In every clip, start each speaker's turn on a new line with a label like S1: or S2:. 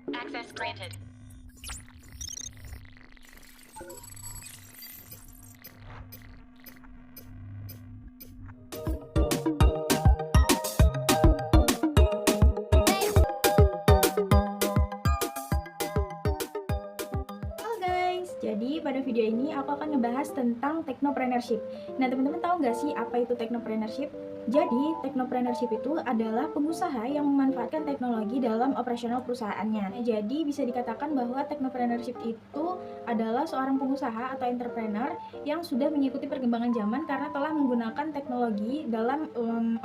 S1: Access granted.
S2: Halo guys, jadi pada video ini aku akan ngebahas tentang technopreneurship. Nah teman-teman tahu nggak sih apa itu technopreneurship? Jadi technopreneurship itu adalah pengusaha yang memanfaatkan teknologi dalam operasional perusahaannya. Nah, jadi bisa dikatakan bahwa technopreneurship itu adalah seorang pengusaha atau entrepreneur yang sudah mengikuti perkembangan zaman karena telah menggunakan teknologi dalam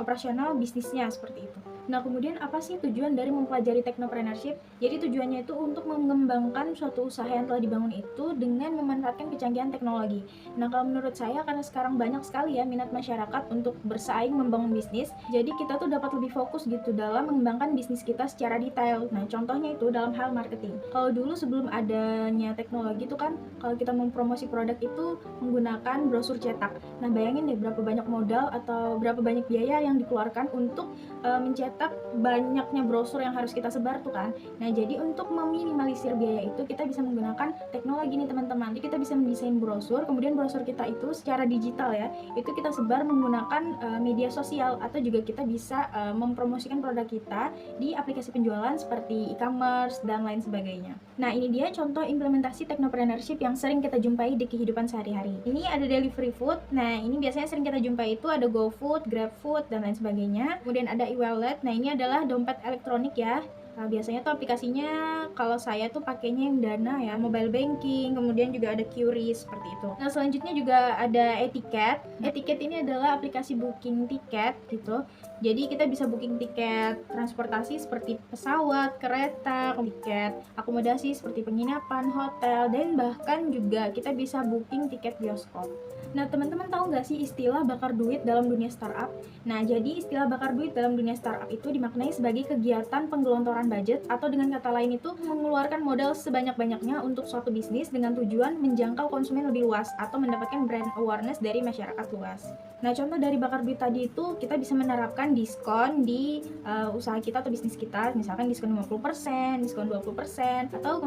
S2: operasional bisnisnya seperti itu. Nah, kemudian apa sih tujuan dari mempelajari technopreneurship? Jadi tujuannya itu untuk mengembangkan suatu usaha yang telah dibangun itu dengan memanfaatkan kecanggihan teknologi. Nah, kalau menurut saya karena sekarang banyak sekali ya minat masyarakat untuk bersaing membangun bisnis, jadi kita tuh dapat lebih fokus gitu dalam mengembangkan bisnis kita secara detail. Nah, contohnya itu dalam hal marketing. Kalau dulu sebelum adanya teknologi itu kan kalau kita mempromosi produk itu menggunakan brosur cetak. Nah, bayangin deh berapa banyak modal atau berapa banyak biaya yang dikeluarkan untuk mencetak banyaknya brosur yang harus kita sebar tuh kan. Nah, jadi untuk meminimalisir biaya itu kita bisa menggunakan teknologi nih teman-teman. Jadi kita bisa mendesain brosur, kemudian brosur kita itu secara digital ya, itu kita sebar menggunakan media sosial atau juga kita bisa mempromosikan produk kita di aplikasi penjualan seperti e-commerce dan lain sebagainya. Nah, ini dia contoh implementasi technopreneurship yang sering kita jumpai di kehidupan sehari-hari. Ini ada delivery food. Nah, ini biasanya sering kita jumpai itu ada GoFood, GrabFood dan lain sebagainya. Kemudian ada e-wallet. Nah, ini adalah dompet elektronik ya. Nah, biasanya tuh aplikasinya kalau saya tuh pakainya yang Dana ya, mobile banking, kemudian juga ada QRIS seperti itu. Nah, selanjutnya juga ada Etiket. Etiket ini adalah aplikasi booking tiket gitu. Jadi kita bisa booking tiket transportasi seperti pesawat, kereta, tiket akomodasi seperti penginapan, hotel, dan bahkan juga kita bisa booking tiket bioskop. Nah, teman-teman tahu nggak sih istilah bakar duit dalam dunia startup? Nah, jadi istilah bakar duit dalam dunia startup itu dimaknai sebagai kegiatan penggelontoran budget atau dengan kata lain itu mengeluarkan modal sebanyak-banyaknya untuk suatu bisnis dengan tujuan menjangkau konsumen lebih luas atau mendapatkan brand awareness dari masyarakat luas. Nah, contoh dari bakar duit tadi itu kita bisa menerapkan diskon di usaha kita atau bisnis kita, misalkan diskon 50%, diskon 20%, atau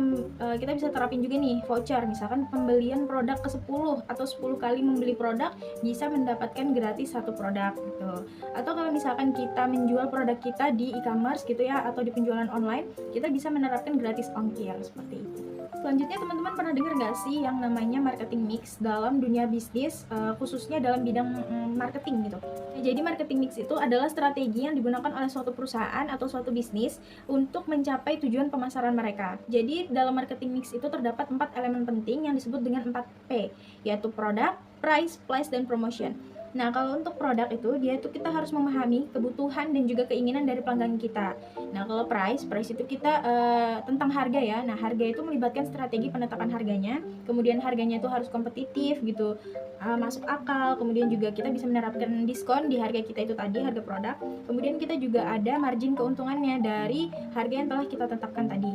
S2: kita bisa terapin juga nih voucher, misalkan pembelian produk ke 10 atau 10 kali membeli produk bisa mendapatkan gratis satu produk gitu. Atau kalau misalkan kita menjual produk kita di e-commerce gitu ya atau di penjualan online, kita bisa menerapkan gratis ongkir seperti itu. Selanjutnya teman-teman pernah dengar nggak sih yang namanya marketing mix dalam dunia bisnis, khususnya dalam bidang marketing gitu. Nah, jadi marketing mix itu adalah strategi yang digunakan oleh suatu perusahaan atau suatu bisnis untuk mencapai tujuan pemasaran mereka. Jadi dalam marketing mix itu terdapat 4 elemen penting yang disebut dengan 4P, yaitu product, price, place, dan promotion. Nah, kalau untuk produk itu, dia itu kita harus memahami kebutuhan dan juga keinginan dari pelanggan kita. Nah, kalau price itu kita tentang harga ya. Nah, harga itu melibatkan strategi penetapan harganya. Kemudian harganya itu harus kompetitif gitu, masuk akal. Kemudian juga kita bisa menerapkan diskon di harga kita itu tadi, harga produk. Kemudian kita juga ada margin keuntungannya dari harga yang telah kita tetapkan tadi.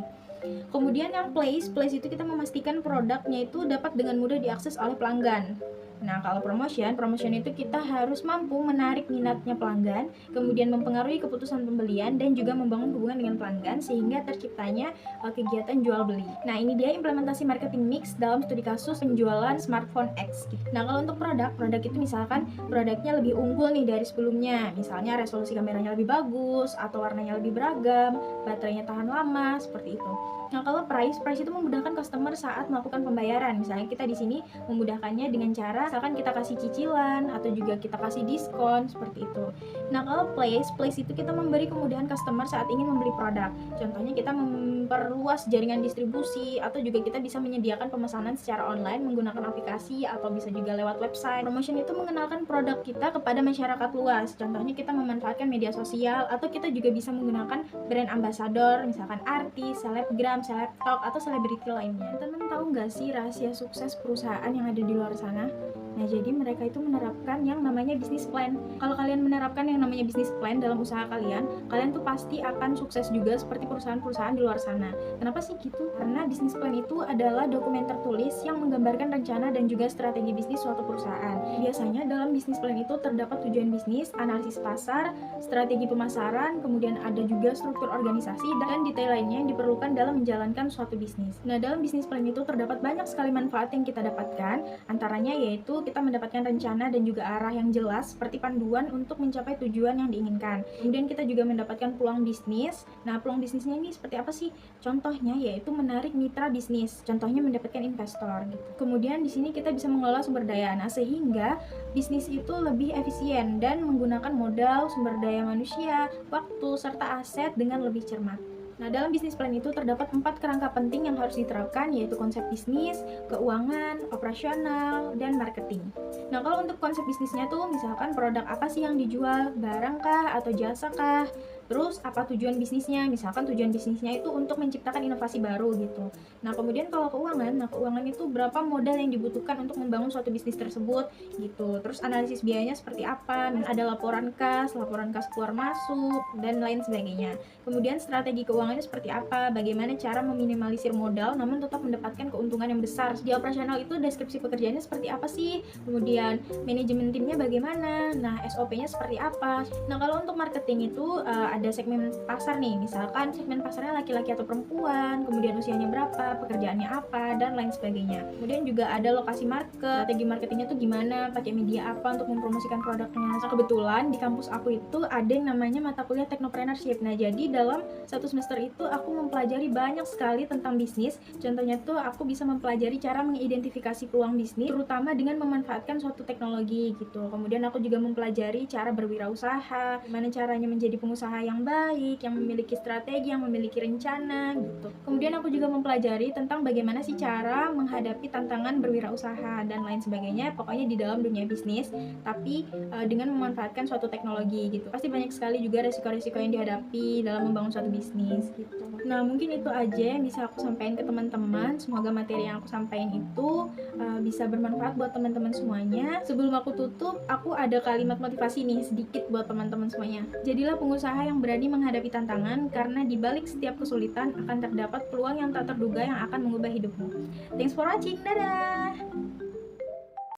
S2: Kemudian yang place itu kita memastikan produknya itu dapat dengan mudah diakses oleh pelanggan. Nah, kalau promotion itu kita harus mampu menarik minatnya pelanggan, kemudian mempengaruhi keputusan pembelian dan juga membangun hubungan dengan pelanggan sehingga terciptanya kegiatan jual beli. Nah, ini dia implementasi marketing mix dalam studi kasus penjualan smartphone X. Nah, kalau untuk produk itu misalkan produknya lebih unggul nih dari sebelumnya, misalnya resolusi kameranya lebih bagus atau warnanya lebih beragam, baterainya tahan lama, seperti itu. Nah, kalau price itu memudahkan customer saat melakukan pembayaran. Misalnya kita di sini memudahkannya dengan cara misalkan kita kasih cicilan atau juga kita kasih diskon seperti itu. Nah, kalau place itu kita memberi kemudahan customer saat ingin membeli produk. Contohnya kita memperluas jaringan distribusi atau juga kita bisa menyediakan pemesanan secara online menggunakan aplikasi atau bisa juga lewat website. Promotion itu mengenalkan produk kita kepada masyarakat luas. Contohnya kita memanfaatkan media sosial atau kita juga bisa menggunakan brand ambassador, misalkan artis, selebgram, selebtalk atau selebriti lainnya. Teman-teman tahu nggak sih rahasia sukses perusahaan yang ada di luar sana? Nah, jadi mereka itu menerapkan yang namanya bisnis plan. Kalau kalian menerapkan yang namanya bisnis plan dalam usaha kalian, kalian tuh pasti akan sukses juga seperti perusahaan-perusahaan di luar sana. Kenapa sih gitu? Karena bisnis plan itu adalah dokumen tertulis yang menggambarkan rencana dan juga strategi bisnis suatu perusahaan. Biasanya dalam bisnis plan itu terdapat tujuan bisnis, analisis pasar, strategi pemasaran, kemudian ada juga struktur organisasi dan detail lainnya yang diperlukan dalam menjalankan suatu bisnis. Nah, dalam bisnis plan itu terdapat banyak sekali manfaat yang kita dapatkan, antaranya yaitu kita mendapatkan rencana dan juga arah yang jelas seperti panduan untuk mencapai tujuan yang diinginkan. Kemudian kita juga mendapatkan peluang bisnis. Nah, peluang bisnisnya ini seperti apa sih? Contohnya yaitu menarik mitra bisnis. Contohnya mendapatkan investor gitu. Kemudian di sini kita bisa mengelola sumber daya. Nah, sehingga bisnis itu lebih efisien dan menggunakan modal, sumber daya manusia, waktu, serta aset dengan lebih cermat. Nah, dalam bisnis plan itu terdapat 4 kerangka penting yang harus diterapkan, yaitu konsep bisnis, keuangan, operasional, dan marketing. Nah, kalau untuk konsep bisnisnya tuh misalkan produk apa sih yang dijual, barang kah atau jasa kah? Terus apa tujuan bisnisnya? Misalkan tujuan bisnisnya itu untuk menciptakan inovasi baru gitu. Nah, kemudian kalau keuangan itu berapa modal yang dibutuhkan untuk membangun suatu bisnis tersebut gitu. Terus analisis biayanya seperti apa? Ada laporan kas keluar masuk, dan lain sebagainya. Kemudian strategi keuangannya seperti apa? Bagaimana cara meminimalisir modal namun tetap mendapatkan keuntungan yang besar. Di operasional itu deskripsi pekerjaannya seperti apa sih? Kemudian manajemen timnya bagaimana? Nah, SOP-nya seperti apa? Nah, kalau untuk marketing itu ada segmen pasar nih, misalkan segmen pasarnya laki-laki atau perempuan, kemudian usianya berapa, pekerjaannya apa, dan lain sebagainya. Kemudian juga ada lokasi market, strategi marketingnya tuh gimana, pakai media apa untuk mempromosikan produknya. Nah, kebetulan di kampus aku itu ada yang namanya mata kuliah technopreneurship. Nah, jadi dalam satu semester itu aku mempelajari banyak sekali tentang bisnis. Contohnya tuh aku bisa mempelajari cara mengidentifikasi peluang bisnis, terutama dengan memanfaatkan suatu teknologi gitu. Kemudian aku juga mempelajari cara berwirausaha, gimana caranya menjadi pengusaha yang baik, yang memiliki strategi, yang memiliki rencana gitu. Kemudian aku juga mempelajari tentang bagaimana sih cara menghadapi tantangan berwirausaha dan lain sebagainya, pokoknya di dalam dunia bisnis, tapi dengan memanfaatkan suatu teknologi gitu. Pasti banyak sekali juga resiko-resiko yang dihadapi dalam membangun suatu bisnis gitu. Nah, mungkin itu aja yang bisa aku sampaikan ke teman-teman. Semoga materi yang aku sampaikan itu bisa bermanfaat buat teman-teman semuanya. Sebelum aku tutup, aku ada kalimat motivasi nih sedikit buat teman-teman semuanya. Jadilah pengusaha yang berani menghadapi tantangan, karena di balik setiap kesulitan akan terdapat peluang yang tak terduga yang akan mengubah hidupmu. Thanks for watching, dadah!